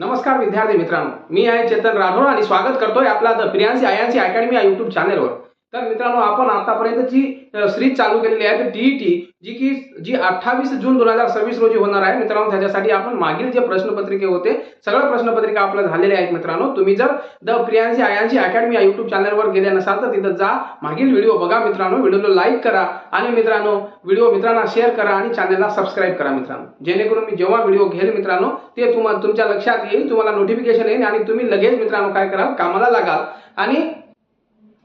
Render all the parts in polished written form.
नमस्कार विद्यार्थी मित्रांनो, मी आहे चेतन राठोड आणि स्वागत करतोय आपला द प्रियांसी आयांसी अकॅडमी या YouTube चॅनलवर। तर मित्रांनो, आपण आतापर्यंत जी सिरीज चालू केलेली आहे टीईटी जी 28 जून 2026 रोजी होणार आहे मित्रांनो। त्याच्यासाठी आपण मागील जे प्रश्नपत्रिके होते सगळे प्रश्नपत्रिका आपल्या झालेले आहेत मित्रांनो। तुम्ही जर द प्रियांसी आयांसी अकॅडमी या YouTube चॅनलवर गेले नसाल तर तिथे जा, मागील व्हिडिओ बघा मित्रांनो, व्हिडिओला लाईक करा आणि मित्रांनो व्हिडिओ मित्रांना शेअर करा आणि चॅनलला सबस्क्राइब करा मित्रांनो, जेणेकरून मी जेव्हा व्हिडिओ घेईल मित्रांनो ते तुमच्या लक्षात येईल, तुम्हाला नोटिफिकेशन येईल आणि तुम्ही लगेच मित्रांनो काय कराल, कामाला लागाल। आणि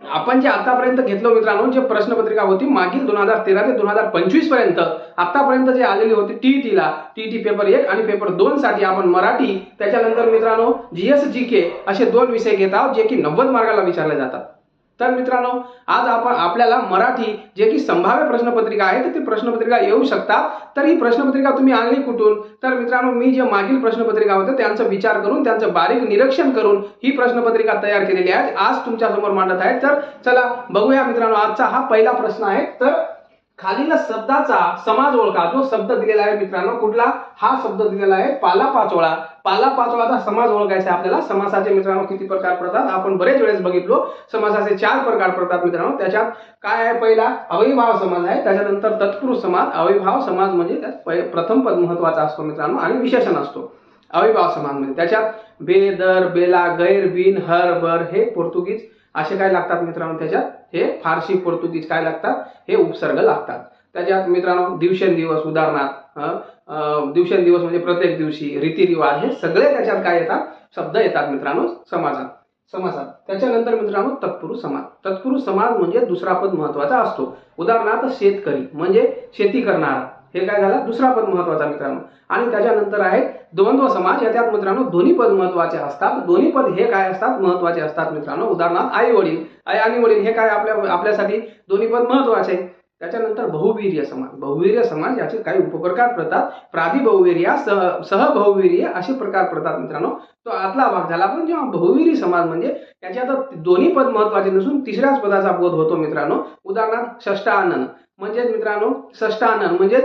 आपण जे आतापर्यंत घेतलो मित्रांनो, जे प्रश्नपत्रिका होती मागील 2013 ते 2025 पर्यंत आतापर्यंत जे आलेली होती टीईटी पेपर 1 आणि पेपर 2 साठी आपण मराठी, त्याच्यानंतर मित्रांनो जीएस जीके असे दोन विषय घेत आहोत जे की 90 मार्काला विचारले जातात। तर मित्रांनो, आज आपण आपल्याला मराठी जे की संभाव्य प्रश्नपत्रिका आहे तर ती प्रश्नपत्रिका येऊ शकतात। तर ही प्रश्नपत्रिका तुम्ही आणली कुठून? तर मित्रांनो, मी जे मागील प्रश्नपत्रिका होते त्यांचा विचार करून, त्यांचं बारीक निरीक्षण करून ही प्रश्नपत्रिका तयार केलेली आहे, आज तुमच्या समोर मांडत आहे। तर चला बघूया मित्रांनो, आजचा हा पहिला प्रश्न आहे। तर खालील शब्दाचा समाज ओळखा। जो शब्द दिलेला आहे मित्रांनो, कुठला? हा शब्द दिलेला आहे पालापाचोळा। पालापाचोळाचा समाज ओळखायचा आपल्याला। समासाचे मित्रांनो किती प्रकार पडतात आपण बरेच वेळेस बघितलो। समासाचे 4 प्रकार पडतात मित्रांनो। त्याच्यात काय आहे? पहिला अविभाव समास आहे, त्याच्यानंतर तत्पुरुष समास। अविभाव समास म्हणजे त्यात प्रथम पद महत्वाचा असतो मित्रांनो आणि विशेषण असतो अविभाव समास मध्ये। त्याच्यात बे, दर, बेला, गैर, बिन, हर, बर हे पोर्तुगीज असे काय लागतात मित्रांनो। त्याच्यात हे फारसी पोर्तुगीज काय लागतात, हे उपसर्ग लागतात। त्याच्यात मित्रांनो दिवसेंदिवस, उदाहरणार्थ दिवसेंदिवस म्हणजे प्रत्येक दिवशी, रीतिरिवाज हे सगळे त्याच्यात काय येतात, शब्द येतात मित्रांनो समासात। त्याच्यानंतर मित्रांनो तत्पुरुष समास। तत्पुरुष समास म्हणजे दुसरा पद महत्वाचा असतो। उदाहरणार्थ शेतकरी म्हणजे शेती करणारा, हे काय झालं, दुसरा पद महत्वाचा मित्रांनो। आणि त्याच्यानंतर आहे द्वंद्व समास। याच्यात मित्रांनो दोन्ही पद महत्वाचे असतात। दोन्ही पद हे काय असतात, महत्वाचे असतात मित्रांनो। उदाहरणार्थ आई वडील, आई आणि वडील हे काय आपल्यासाठी दोन्ही पद महत्वाचे। त्याच्यानंतर बहुवीर्य समास। बहुवीर्य समास याचे काही उपप्रकार पडतात। प्रातिबहुवीर्य, सहबहुवीर्य असे प्रकार पडतात मित्रांनो। तो आतला भाग झाला। पण जेव्हा बहुवीर्य समास म्हणजे याच्यात दोन्ही पद महत्वाचे नसून तिसऱ्याच पदाचा बोध होतो मित्रांनो। उदाहरणार्थ षष्ठानन म्हणजे मित्रांनो, षष्ठानन म्हणजे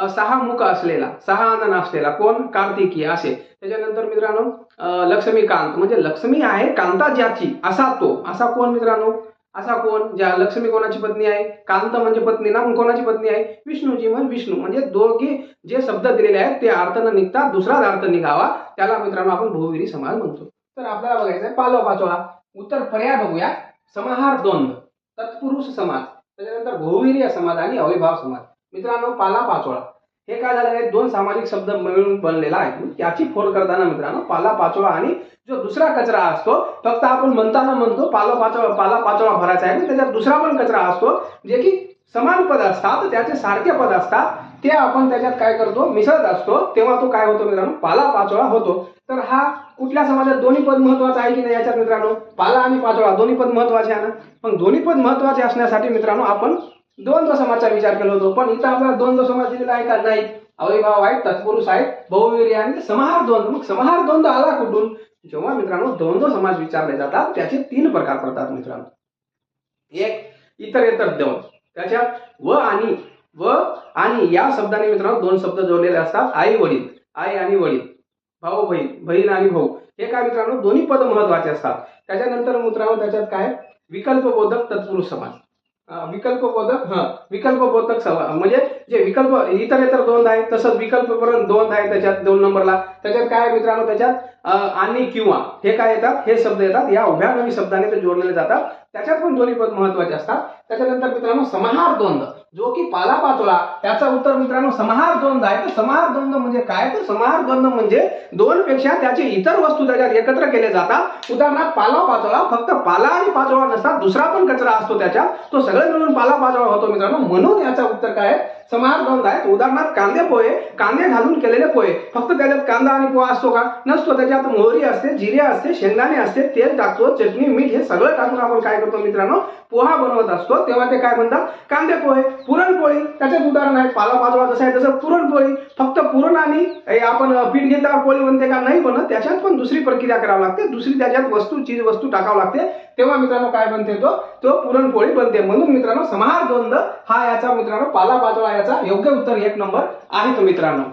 6 मुख असलेला, 6 आनन असलेला, कोण? कार्तिकी असे। त्याच्यानंतर मित्रांनो लक्ष्मीकांत म्हणजे लक्ष्मी आहे कांता ज्याची, असा तो, असा कोण मित्रांनो, असा कोण? ज्या लक्ष्मी कोणाची पत्नी आहे? कांत म्हणजे पत्नी ना, मग कोणाची पत्नी आहे? विष्णूची, म्हणजे विष्णू। म्हणजे दोघे जे शब्द दिलेले आहेत ते अर्थ न निघता दुसराच अर्थ निघावा, त्याला मित्रांनो आपण बहुवीर्य समास म्हणतो। तर आपल्याला बघायचं आहे पालापाचोळा। उत्तर पर्याय बघूया, समाहार द्वंद्व, तत्पुरुष समास, त्याच्यानंतर बहुवीर्य समास आणि अविभाव समास। मित्रांनो पालापाचोळा हे काय झालं आहे, दोन सामाजिक शब्द मिळून बनलेला आहे। याची फोड करताना मित्रांनो पालापाचोळा आणि जो दुसरा कचरा असतो, फक्त आपण म्हणताना म्हणतो पालापाचोळा भरायचा आहे, पण त्याच्यात दुसरा पण कचरा असतो जे की समान पद असतात, त्याचे सारखे पद असतात, ते आपण त्याच्यात काय करतो, मिसळत असतो, तेव्हा तो काय होतो मित्रांनो, पालापाचोळा होतो। तर हा कुठल्या समाजात दोन्ही पद महत्वाचं आहे की नाही याच्यात मित्रांनो? पाला आणि पाचोळा दोन्ही पद महत्वाचे आहे ना। मग दोन्ही पद महत्वाचे असण्यासाठी मित्रांनो आपण द्वंद्व समासाचा विचार केला होतो, पण इथं आपल्याला द्वंद्व समास दिलेला आहे का? नाही। अविभाव आहे, तत्पुरुष आहे, बहुवीर्य आणि समाहार द्वंद्व। मग समाहार द्वंद्व आला कुठून? जेव्हा मित्रांनो द्वंद्व समास विचारले जातात त्याचे 3 प्रकार पडतात मित्रांनो। एक इतरेतर द्वंद्व, त्याच्यात व आणि या शब्दाने मित्रांनो 2 शब्द जोडलेले असतात। आई वडील, आई आणि वडील, भाऊ बहीण, बहीण आणि भाऊ, हे काय मित्रांनो दोन्ही पद महत्वाचे असतात। त्याच्यानंतर मित्रांनो त्याच्यात काय विकल्पबोधक तत्पुरुष समास, विकल्पबोधक समास म्हणजे जे विकल्प इतरेतर द्वंद्व आहे तसंच विकल्पपर्यंत द्वंद्व आहे त्याच्यात 2 नंबरला। त्याच्यात काय मित्रांनो, त्याच्यात आणि किंवा हे काय येतात, हे शब्द येतात, या उभयनामी शब्दाने ते जोडलेले जातात, त्याच्यात पण दोन्ही पद महत्वाचे असतात। त्याच्यानंतर मित्रांनो समाहार द्वंद्व जो की पालापाचोळा, त्याचं उत्तर मित्रांनो समाहार द्वंद्व आहे। तर समाहार द्वंद्व म्हणजे काय? तर समाहार द्वंद्व म्हणजे 2 पेक्षा त्याचे इतर वस्तू त्याच्यात एकत्र केले जातात। उदाहरणार्थ पालापाचोळा फक्त पाला आणि पाचोळा नसतात, दुसरा पण कचरा असतो त्याच्यात, तो सगळे मिळून पालापाचोळा होतो मित्रांनो। म्हणून याचं उत्तर काय आहे? समाहार द्वंद्व आहे। उदाहरणार्थ कांदे पोहे, कांदे घालून केलेले पोहे, फक्त त्याच्यात कांदा आणि पोहा असतो का? नसतो। त्याच्यात मोहरी असते, जिरे असते, शेंगदाणे असते, तेल टाकतो, चटणी, मीठ हे सगळं टाकून आपण काय करतो मित्रांनो, पोहा बनवत असतो, तेव्हा ते काय म्हणतात? कांदे पोहे। पुरणपोळी त्याच्यात उदाहरण आहे। पालापाचोळा जसं आहे तसं पुरणपोळी, फक्त पुरण आणि आपण पीठ घेतल्यावर पोळी बनते का? नाही बनत, त्याच्यात पण दुसरी प्रक्रिया करावी लागते, दुसरी त्याच्यात चीज वस्तू टाकावं लागते, तेव्हा मित्रांनो काय बनते, तो पुरणपोळी बनते। म्हणून मित्रांनो समाहार द्वंद्व हा याचा मित्रांनो पालापाचोळा याचा योग्य उत्तर 1 नंबर आहे तो मित्रांनो।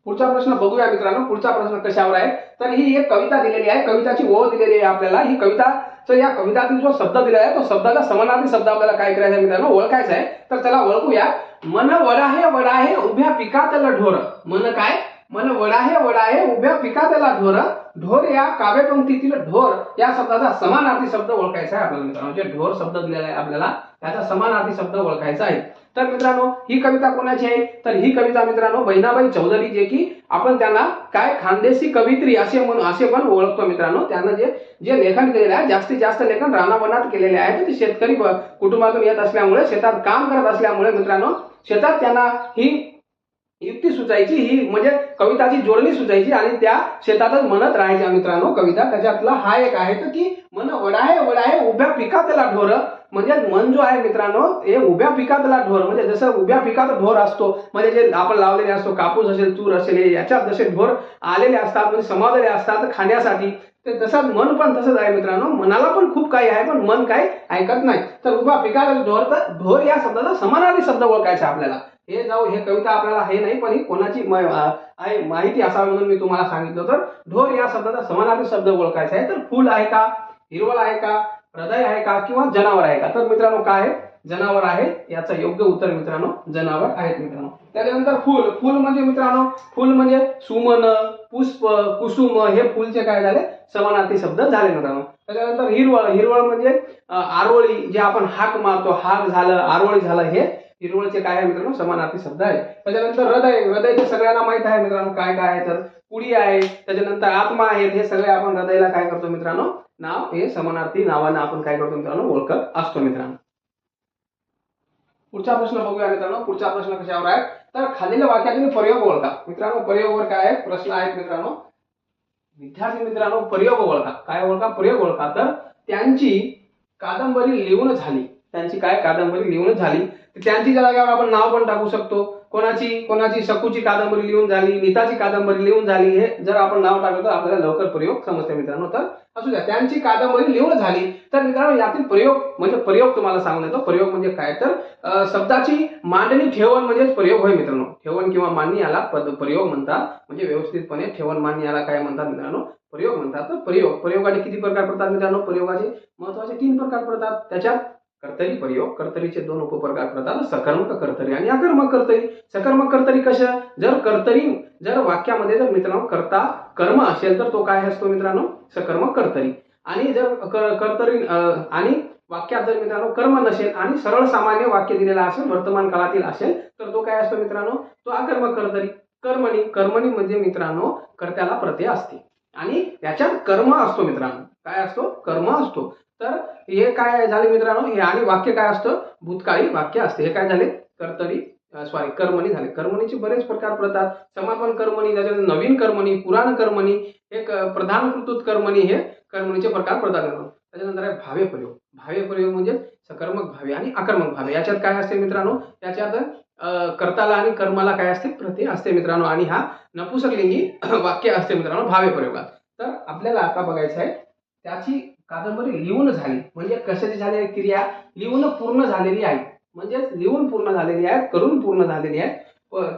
पुढचा प्रश्न बघूया मित्रांनो. पुढचा प्रश्न कशावर आहे तर ही एक कविता दिलेली आहे, कविताची ओळ दिलेली आहे आपल्याला. ही कविता तर या कवितातील जो शब्द दिलेला आहे तो शब्दाचा समानार्थी शब्द आपल्याला काय करायचा आहे मित्रांनो, ओळखायचा आहे. तर चला ओळखूया. मन वडाहे उभ्या पिकातला ढोर. मन काय? मन वडाहे उभ्या पिकातला ढोर. ढोर या काव्यपंक्तीतील ढोर या शब्दाचा समानार्थी शब्द ओळखायचा आहे आपल्याला मित्रांनो. जे ढोर शब्द दिलेला आहे आपल्याला त्याचा समानार्थी शब्द ओळखायचा आहे. तर मित्रांनो ही कविता कोणाची आहे तर ही कविता मित्रांनो बहिणाबाई चौधरी, जे की आपण त्यांना काय खानदेशी कवित्री असे पण ओळखतो मित्रांनो. त्यांना जे लेखन केलेलं आहे जास्तीत जास्त लेखन रानावनात केलेले आहे. ते शेतकरी कुटुंबातून येत असल्यामुळे, शेतात काम करत असल्यामुळे मित्रांनो शेतात त्यांना ही युक्ती सुचायची, ही म्हणजे कविताची जोडणी सुचायची आणि त्या शेतातच म्हणत राहायच्या मित्रांनो कविता. त्याच्यातला हा एक आहे तर की मन वडाहे उभ्या पिकातला ढोर. म्हणजे मन जो आहे मित्रांनो हे उभ्या पिकातला ढोर, म्हणजे जसं उभ्या पिकात ढोर असतो म्हणजे जे आपण लावलेले असतो कापूस असेल, तूर असेल, याच्यात जसे ढोर आलेले असतात म्हणजे समावलेले असतात खाण्यासाठी, तर तसंच मन पण तसंच आहे मित्रांनो. मनाला पण खूप काही आहे पण मन काय ऐकत नाही. तर उभ्या पिकातला ढोर, तर ढोर या शब्दाचा समानार्थी शब्द ओळखायचा आपल्याला. हे कविता आपल्याला हे नाही पण ही कोणाची माहिती असावी म्हणून मी तुम्हाला सांगितलं. तर ढोर या शब्दाचा समानार्थी शब्द ओळखायचा आहे. तर फुल आहे का, हिरवळ आहे का, हृदय आहे का किंवा जनावर आहे का. तर मित्रांनो काय आहे, जनावर आहे. याचं योग्य उत्तर मित्रांनो जनावर आहेत मित्रांनो. त्याच्यानंतर फुल. फुल म्हणजे मित्रांनो फुल म्हणजे सुमन, पुष्प, कुसुम हे फुलचे काय झाले समानार्थी शब्द झाले मित्रांनो. त्याच्यानंतर हिरवळ. हिरवळ म्हणजे आरोळी, जे आपण हाक मारतो, हाक झालं, आरोळी झालं, हे हिरवळचे काय आहे मित्रांनो समानार्थी शब्द आहे. त्याच्यानंतर हृदय. हृदय ते सगळ्यांना माहित आहे मित्रांनो काय काय आहे तर कुडी आहे. त्याच्यानंतर आत्मा आहे. हे सगळे आपण हृदयाला काय करतो मित्रांनो नाव, हे समानार्थी नावानं आपण काय करतो मित्रांनो ओळखत असतो मित्रांनो. पुढचा प्रश्न बघूया मित्रांनो. पुढचा प्रश्न कशावर आहे तर खालील वाक्यातील प्रयोग ओळखा. मित्रांनो प्रयोगवर काय आहे प्रश्न आहेत मित्रांनो. विद्यार्थी मित्रांनो प्रयोग ओळखा. काय ओळखा? प्रयोग ओळखा. तर त्यांची कादंबरी लिहून झाली. त्यांची काय कादंबरी लिहून झाली. त्यांची जागेवर आपण नाव पण टाकू शकतो. कोणाची सकूची कादंबरी लिहून झाली, नीताची कादंबरी लिहून झाली, हे जर आपण नाव टाकलं तर आपल्याला लवकर प्रयोग समजते मित्रांनो. तर असू द्या त्यांची कादंबरी लिहून झाली. तर मित्रांनो यातील प्रयोग म्हणजे प्रयोग तुम्हाला सांगून देतो. प्रयोग म्हणजे काय तर शब्दाची मांडणी ठेवण म्हणजेच प्रयोग होय मित्रांनो. ठेवण किंवा मांडणी याला प्रयोग म्हणतात. म्हणजे व्यवस्थितपणे ठेवण मांडणी याला काय म्हणतात मित्रांनो प्रयोग म्हणतात. तर प्रयोगाचे किती प्रकार पडतात मित्रांनो. प्रयोगाचे महत्वाचे 3 प्रकार पडतात. त्याच्यात कर्तरी प्रयोग. कर्तरीचे 2 उपप्रकार पडतात, सकर्मक कर्तरी आणि अकर्मक कर्तरी. सकर्मक कर्तरी कशा, जर वाक्यामध्ये जर मित्रांनो कर्ता कर्म असेल तर तो काय असतो मित्रांनो सकर्मक कर्तरी. आणि जर कर्तरी आणि वाक्यात जर मित्रांनो कर्म नसेल आणि सरळ सामान्य वाक्य दिलेला असेल, वर्तमान काळातील असेल तर तो काय असतो मित्रांनो तो अकर्मक कर्तरी. कर्मणी म्हणजे मित्रांनो कर्त्याला प्रत्यय असते आणि त्याच्यात कर्म असतो मित्रांनो. काय असतो? कर्म असतो. तर हे काय झाले मित्रांनो, हे आणि वाक्य काय असतं भूतकाळी वाक्य असते. हे काय झाले कर्मणी झाले. कर्मणीचे बरेच प्रकार पडतात. समापन कर्मणी, त्याच्यानंतर नवीन कर्मणी, पुराण कर्मणी, एक प्रधान कृत कर्मणी, हे कर्मणीचे प्रकार पडतात. त्याच्यानंतर आहे भावे प्रयोग. भावे प्रयोग म्हणजे सकर्मक भावे आणि अकर्मक भावे. याच्यात काय असते मित्रांनो, याच्यात कर्ताला आणि कर्माला काय असते प्रत्यय असते मित्रांनो. आणि हा नपुंसकलिंगी वाक्य असते मित्रांनो भावे प्रयोगात. तर आपल्याला आता बघायचं आहे त्याची कादंबरी लिहून झाली म्हणजे कशाची झाली क्रिया लिहून पूर्ण झालेली आहे. म्हणजेच लिहून पूर्ण झालेली आहे, करून पूर्ण झालेली आहे.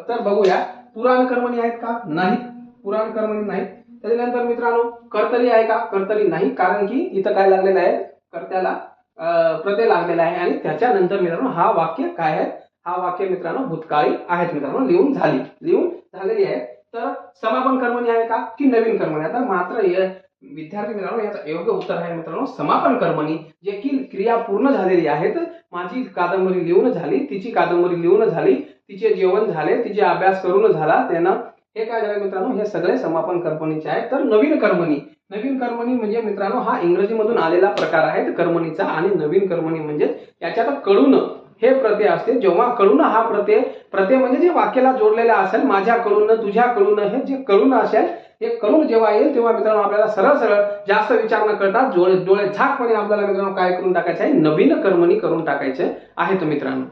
तर बघूया पुराण कर्मणी आहेत का? नाही, पुराण कर्मणी नाही. त्याच्यानंतर मित्रांनो कर्तरी आहे का? कर्तरी नाही, कारण की इथं काय लागलेलं आहे कर्त्याला प्रत्यय लागलेला आहे. आणि त्याच्यानंतर मित्रांनो हा वाक्य काय आहे, हा वाक्य मित्रांनो भूतकाळी आहेत मित्रांनो, लिहून झालेली आहे. तर समापन कर्मणी आहे का की नवीन कर्मणी? आता मात्र विद्यार्थी मित्रांनो याचं योग्य उत्तर आहे मित्रांनो समापन कर्मणी, जे की क्रिया पूर्ण झालेली आहे. तर माझी कादंबरी लिहून झाली, तिची कादंबरी लिहून झाली, तिचे जेवण झाले, तिचे अभ्यास करून झाला, त्यानं हे काय झालं मित्रांनो हे सगळे समापन कर्मणीचे आहेत. तर नवीन कर्मणी म्हणजे मित्रांनो हा इंग्रजीमधून आलेला प्रकार आहे कर्मणीचा. आणि नवीन कर्मणी म्हणजे याच्यात कडून हे प्रत्यय असते. जेव्हा कडून हा प्रत्यय म्हणजे जे वाक्याला जोडलेला असेल, माझ्याकडून, तुझ्याकडून, हे जे कडून असेल, हे करून जेव्हा येईल तेव्हा मित्रांनो आपल्याला सरळ जास्त विचार न करता डोळे झाकपणे आपल्याला मित्रांनो काय करून टाकायचं आहे, नवीन कर्मणी करून टाकायचे आहेत मित्रांनो.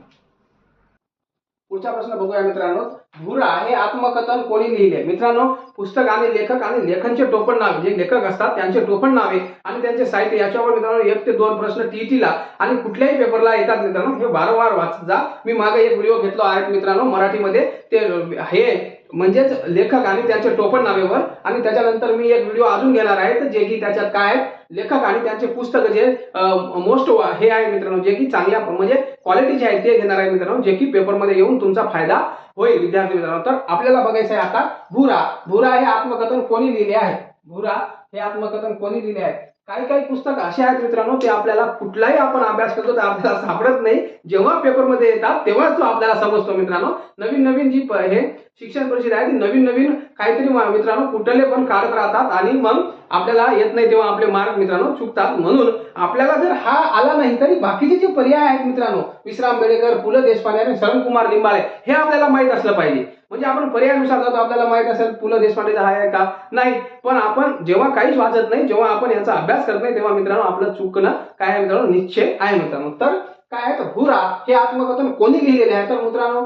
पुढचा प्रश्न बघूया मित्रांनो. भुरा हे आत्मकथन कोणी लिहिले? मित्रांनो पुस्तक आणि लेखक आणि लेखनचे टोपण नावे, जे लेखक असतात त्यांचे टोपण नावे आणि त्यांचे साहित्य याच्यावर मित्रांनो 1 ते 2 प्रश्न टीईटीला आणि कुठल्याही पेपरला येतात मित्रांनो. हे वारंवार वाचत जा. मी मागे एक व्हिडिओ घेतला आहे मित्रांनो मराठीमध्ये, ते हे म्हणजेच लेखक आणि त्यांचे टोपण नावेवर, आणि त्याच्यानंतर मी एक व्हिडिओ अजून घेणार आहे जे की त्याच्यात काय आहे, लेखक आणि त्यांचे पुस्तक जे मोस्ट हे आहे मित्रांनो, जे की चांगल्या म्हणजे क्वालिटीचे आहे ते घेणार आहे मित्रांनो, जे की पेपरमध्ये येऊन तुमचा फायदा होईल विद्यार्थी मित्रांनो. तर आपल्याला बघायचं आहे आता भुरा. भुरा हे आत्मकथन कोणी लिहिले आहे? भुरा हे आत्मकथन कोणी लिहिले आहे? काही काही पुस्तक असे आहेत मित्रांनो, ते आपल्याला कुठलाही आपण अभ्यास करतो तर आपल्याला सापडत नाही, जेव्हा पेपरमध्ये येतात तेव्हाच तो आपल्याला समजतो मित्रांनो. नवीन नवीन जी हे शिक्षण परिषद आहे ती नवीन नवीन काहीतरी मित्रांनो कुठले पण काढत राहतात आणि मग आपल्याला येत नाही तेव्हा आपले मार्क मित्रांनो चुकतात. म्हणून आपल्याला जर हा आला नाही तरी बाकीचे जे पर्याय आहेत मित्रांनो, विश्राम बेडेकर, पु ल देशपांडे आणि शरणकुमार लिंबाळे हे आपल्याला माहित असलं पाहिजे. म्हणजे आपण पर्यायानुसार जातो, आपल्याला माहित असेल पु ल देशपांडेचा आहे का नाही, पण आपण जेव्हा काहीच वाचत नाही, जेव्हा आपण याचा अभ्यास करत नाही, तेव्हा मित्रांनो आपलं चुकणं काय आहे मित्रांनो, निश्चय आहे मित्रांनो. तर काय आहे, तर भुरा हे आत्मकथन कोणी लिहिलेले आहे? तर मित्रांनो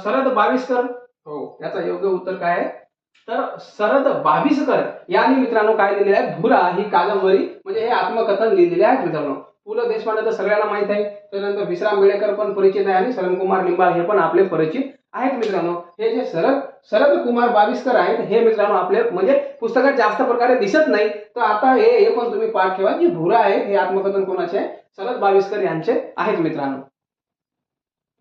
शरद बाविस्कर. हो, याचा योग्य उत्तर काय आहे? तर शरद बाविस्कर यांनी मित्रांनो काय लिहिलेले आहे? भुरा ही कादंबरी म्हणजे हे आत्मकथन लिहिलेले आहे मित्रांनो. पु ल देशपांडे तर सगळ्यांना माहित आहे, त्यानंतर विश्राम बेडेकर पण परिचित आहे आणि शरणकुमार लिंबाळे हे पण आपले परिचित आहेत मित्रांनो. हे जे शरद कुमार बाविस्कर आहेत हे मित्रांनो आपले म्हणजे पुस्तकात जास्त प्रकारे दिसत नाही, तर आता हे पण तुम्ही पाठ ठेवा. जे भुरा आहे हे आत्मकथन कोणाचे आहे? शरद बाविस्कर यांचे आहेत मित्रांनो.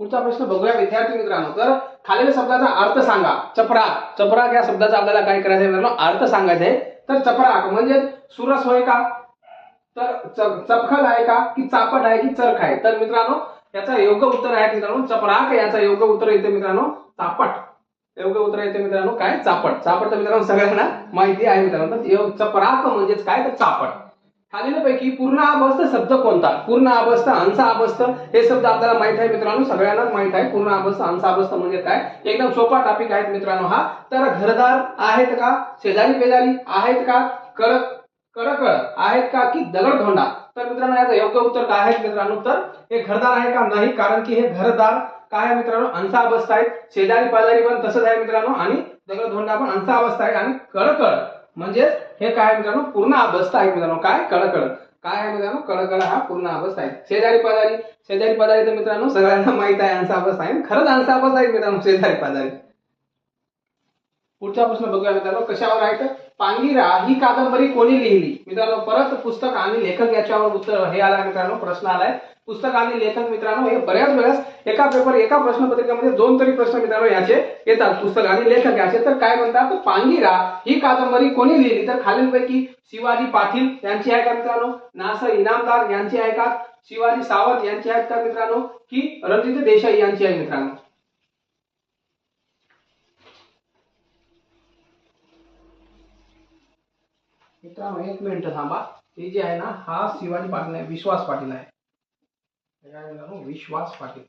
पुढचा प्रश्न बघूया विद्यार्थी मित्रांनो. तर खालील शब्दाचा अर्थ सांगा. चपराक. चपराक या शब्दाचा आपल्याला काय करायचं आहे मित्रांनो? अर्थ सांगायचा आहे. तर चपराक म्हणजे सुरस होय का, तर चपखल आहे का, की चापट आहे, की चरख आहे? तर मित्रांनो याचा योग्य उत्तर आहे मित्रांनो चपराक. याचा योग्य उत्तर येते मित्रांनो चापट. योग्य उत्तर येते मित्रांनो काय? चापट. चापट तर मित्रांनो सगळ्यांना माहिती आहे मित्रांनो. तर चपराक म्हणजेच काय? तर चापट. खालीलपैकी पूर्ण अभस्त शब्द कोणता? पूर्ण अभस्त, अंश अभस्त हे शब्द आपल्याला माहित आहे मित्रांनो, सगळ्यांनाच माहित आहे. पूर्ण अभस्त, अंश अभस्त म्हणजे काय? एकदम सोपा टॉपिक आहे मित्रांनो हा. तर घरदार आहेत का, शेजारी पेजारी आहेत का, कडकड आहेत का, की दगडधोंडा? तर मित्रांनो याचं योग्य उत्तर काय आहे मित्रांनो? तर हे घरदार आहे का? नाही, कारण की हे घरदार काय आहे मित्रांनो? अंशावस्था आहे. शेजारी पाजारी पण तसंच आहे मित्रांनो, आणि दगडधोंडा पण अंशावस्था आहे. आणि कडकड म्हणजे हे काय मित्रांनो? पूर्ण अवस्था आहे मित्रांनो. काय? कडकड काय आहे मित्रांनो? कडकड हा पूर्ण अवस्था आहे. शेजारी पाजारी तर मित्रांनो सगळ्यांना माहित आहे अंशावस्था आहे. खरंच अंशावस्था आहे मित्रांनो शेजारी पाजारी. पुढचा प्रश्न बघूया मित्रांनो कशावर आहे? तर पांगिरा ही कादंबरी कोणी लिहिली? मित्रांनो परत पुस्तक आणि लेखक याच्यावर उत्तर हे आला मित्रांनो, प्रश्न आलाय. पुस्तक आणि लेखक मित्रांनो हे बऱ्याच वेळेस एका प्रश्नपत्रिकेमध्ये 2 तरी प्रश्न मित्रांनो याचे येतात, पुस्तक आणि लेखक याचे. तर काय म्हणतात? तर पांगिरा ही कादंबरी कोणी लिहिली? तर खालीलपैकी शिवाजी पाटील यांची आहे का मित्रांनो, ना. स. इनामदार यांची आहे का, शिवाजी सावंत यांची आहेत का मित्रांनो, की रणजित देसाई यांची आहे मित्रांनो? मित्रांनो 1 मिनिट थांबा. हे जे आहे ना, हा शिवाजी पाटील आहे, विश्वास पाटील आहे. विश्वास पाटील.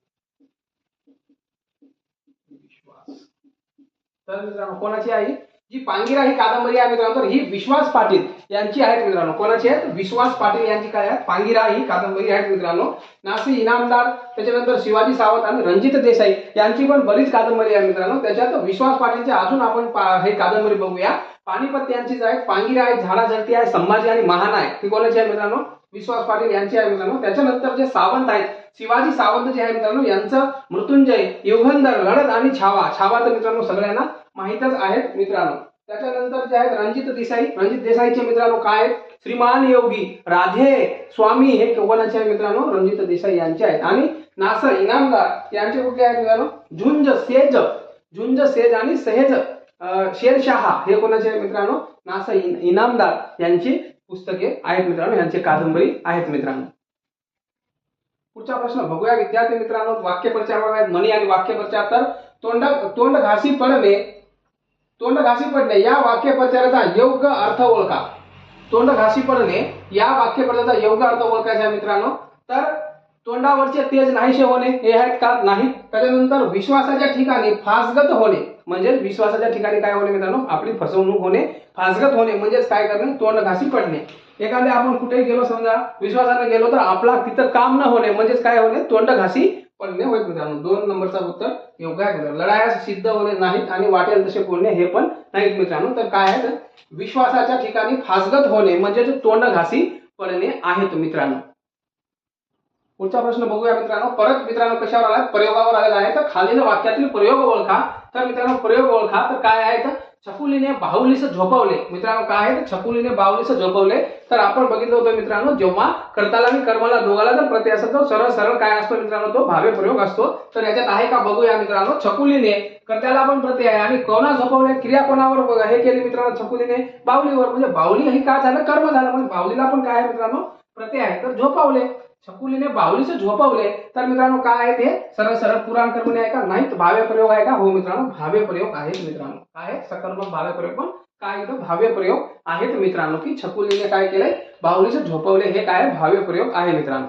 तर मित्रांनो कोणाची आहे? जी पांगिरा ही कादंबरी आहे मित्रांनो, तर ही विश्वास पाटील यांची आहे मित्रांनो. कोणाची आहे? विश्वास पाटील यांची काय आहे? पांगिरा ही कादंबरी आहे मित्रांनो. नासी इनामदार, त्याच्यानंतर शिवाजी सावंत आणि रणजित देसाई यांची पण बरीच कादंबरी आहे मित्रांनो. त्याच्यात विश्वास पाटीलची अजून आपण हे कादंबरी बघूया. पानिपत यांचीच आहे. पांगिरा आहे, झाडाझडती आहे, संभाजी आणि महान आहे. ही कोणाची आहे मित्रांनो? विश्वास पाटील यांची आहे मित्रांनो. त्याच्यानंतर जे सावंत आहेत, शिवाजी सावंत जे आहे मित्रांनो यांचं मृत्युंजय, युगंधर, लढत आणि छावा तर मित्रांनो सगळ्यांना माहितच आहेत मित्रांनो. त्याच्यानंतर जे आहेत रणजित देसाईचे मित्रांनो काय आहेत? श्रीमान योगी, राधे स्वामी हे कोणाचे आहे मित्रांनो? रणजित देसाई यांचे आहेत. आणि नासर इनामदार यांचे कुठले आहेत मित्रांनो? झुंज सेज आणि सहेज शेरशाह हे कोणाचे आहे मित्रांनो? नासर इनामदार यांची पुस्तके आहेत मित्रांनो, यांचे कादंबरी आहेत मित्रांनो. पुढचा प्रश्न बघूया विद्यार्थी मित्रांनो. वाक्यप्रचार आहेत म्हणी आणि वाक्यप्रचार. तर तोंड घासी पडणे या वाक्यप्रचाराचा योग्य अर्थ ओळखा. तोंड घासी पडणे या वाक्यप्रचाराचा योग्य अर्थ ओळखायचा आहे मित्रांनो. तर तोंडावरचे तेज नाहीसे होणे हे आहेत का? नाही. त्याच्यानंतर विश्वासाच्या ठिकाणी फासगत होणे म्हणजे विश्वासाच्या ठिकाणी काय होणे मित्रांनो? आपली फसवणूक होणे. फासगत होणे म्हणजेच काय करणे? तोंड घासी पडणे. एखाद्या आपण कुठेही गेलो, समजा विश्वासाने गेलो, तर आपला तिथं काम न होणे म्हणजेच काय होणे? तोंड घासी पडणे होय मित्रांनो. 2 नंबरचा उत्तर योग्य आहे. लढायास सिद्ध होणे नाहीत आणि वाटेल तसे बोलणे हे पण नाहीत मित्रांनो. तर काय आहे? विश्वासाच्या ठिकाणी फासगत होणे म्हणजे तोंड घासी पडणे आहेत मित्रांनो. पुढचा प्रश्न बघूया मित्रांनो. परत मित्रांनो कशावर आला? प्रयोगावर आलेला आहे. तर खालील वाक्यातील प्रयोग ओळखा तर मित्रांनो प्रयोग ओळखा. तर काय आहे तर छकुलीने बाहुलीस झोपवले. मित्रांनो काय आहे तर छकुलीने बाहुलीस झोपवले. तर आपण बघितलं होतं मित्रांनो, जेव्हा कर्ताला आणि कर्माला दोघाला जर प्रत्यय असेल तर सरळ सरळ काय असतो मित्रांनो, तो भाव्य प्रयोग असतो. तर याच्यात आहे का बघूया मित्रांनो. छकुलीने, कर्त्याला पण प्रत्यय आहे आणि कोणा झोपवले, क्रिया कोणावर हे केली मित्रांनो, छकुलीने बाहुलीवर. म्हणजे बाहुली ही काय झालं, कर्म झालं. म्हणजे बाहुलीला पण काय आहे मित्रांनो, प्रत्यय आहे. तर झोपवले, छकुलीने बाहुलीचे झोपवले. तर मित्रांनो काय आहे ते सरळ सरळ पुराण कर्मणी आहे का, नाही भाव्य प्रयोग आहे का, हो मित्रांनो भाव्य प्रयोग आहेत मित्रांनो. काय आहे सकर्मक भाव्य प्रयोग, पण काय इथं भाव्य प्रयोग आहेत मित्रांनो, की छकुलीने काय केलंय, बाहुलीचे झोपवले. हे काय भाव्य प्रयोग आहे मित्रांनो.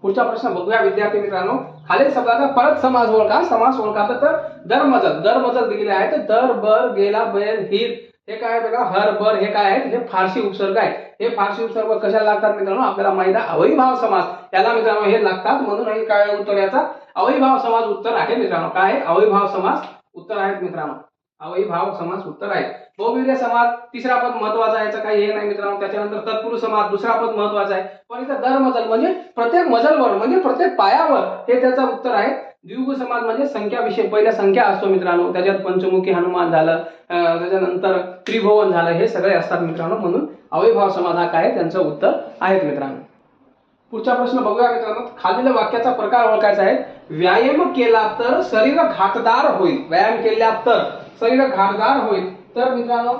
पुढचा प्रश्न बघूया विद्यार्थी मित्रांनो. खालील शब्दाचा परत समास ओळखा. समास ओळखा तर दरमजल, दरमजल दिलेले आहे. तर दर, बर, गेला, बैल, हिर, हे काय बघा, हर, बर, हे काय आहेत, हे फारसी उपसर्ग आहेत. हे फारसी उपसर्ग कशाला लागतात मित्रांनो, आपल्याला माहिती आहे अवयभाव समास, याला मित्रांनो हे लागतात. म्हणून हे काय उत्तर याचा अवयभाव समास उत्तर आहे मित्रांनो. काय आहे, अवयभाव समास उत्तर आहेत मित्रांनो. अवयभाव समास उत्तर आहे. बहुव्रीही समास तिसरा पद महत्वाचा आहे, याचं काही हे नाही मित्रांनो. त्याच्यानंतर तत्पुरुष समास दुसरा पद महत्वाचा आहे. पण इथं दर मजल म्हणजे प्रत्येक मजलवर, म्हणजे प्रत्येक पायावर, हे त्याचा उत्तर आहे. द्विगु समास म्हणजे संख्या विषय, पहिल्या संख्या असतो मित्रांनो. त्याच्यात पंचमुखी हनुमान झालं, त्याच्यानंतर त्रिभुवन झालं, हे सगळे असतात मित्रांनो. म्हणून अवयभाव समास हा काय त्यांचं उत्तर आहेत मित्रांनो. पुढचा प्रश्न बघूया मित्रांनो. खालील वाक्याचा प्रकार ओळखायचा आहे. व्यायाम केला तर शरीर घातदार होईल. व्यायाम केल्या तर शरीर घातदार होईल. तर मित्रांनो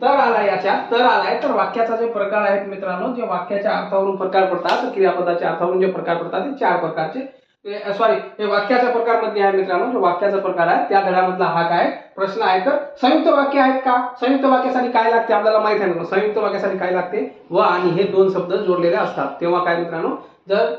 तर आलाय, याच्यात तर आलाय. तर वाक्याचा जे प्रकार आहेत मित्रांनो, जे वाक्याच्या अर्थावरून प्रकार पडतात, क्रियापदाच्या अर्थावरून जे प्रकार पडतात, ते चार प्रकारचे, सॉरी हे वाक्याच्या प्रकार मध्ये आहे मित्रांनो. जो वाक्याचा प्रकार आहे त्या धड्यामधला हा काय प्रश्न आहे. तर संयुक्त वाक्य आहेत का, संयुक्त वाक्यासाठी काय लागते आपल्याला माहिती आहे. संयुक्त वाक्यासाठी काय लागते, व आणि हे दोन शब्द जोडलेले असतात, तेव्हा काय मित्रांनो, जर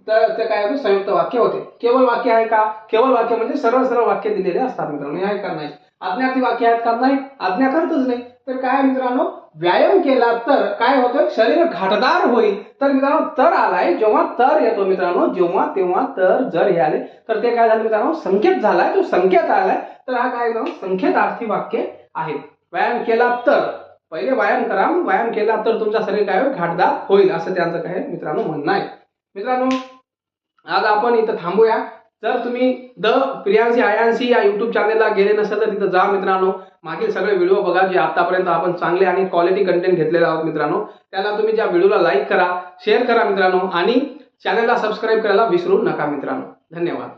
तर ते काय होते, संयुक्त वाक्य होते. केवळ वाक्य आहे का, केवळ वाक्य म्हणजे सरळ सरळ वाक्य दिलेले असतात मित्रांनो, हे आहे का नाही. आज्ञार्थी वाक्य आहेत का, नाही, आज्ञा करतच नाही. तर काय मित्रांनो, व्यायाम केला तर काय होतं, शरीर घातदार होईल. तर मित्रांनो तर आलाय, जेव्हा तर येतो मित्रांनो, जेव्हा तेव्हा तर जर हे आले तर ते काय झालं मित्रांनो, संकेत झालाय, तो संकेत आलाय. तर हा काय संकेतार्थी वाक्य आहे. व्यायाम केला तर, पहिले व्यायाम करा, व्यायाम केला तर तुमचा शरीर काय होईल, घातदार होईल, असं त्यांचं काय मित्रांनो म्हणणं आहे. मित्रांनो आज आपण इथं थांबूया. जर तुम्ही द प्रियांशी आयांशी या युट्यूब चॅनलला गेले नसेल तर तिथं जा मित्रांनो. मागील सगळे व्हिडिओ बघा, जे आतापर्यंत आपण चांगले आणि क्वालिटी कंटेंट घेतलेले आहोत मित्रांनो. त्याला तुम्ही ज्या व्हिडिओला लाईक करा, शेअर करा मित्रांनो, आणि चॅनलला सबस्क्राईब करायला विसरू नका मित्रांनो. धन्यवाद.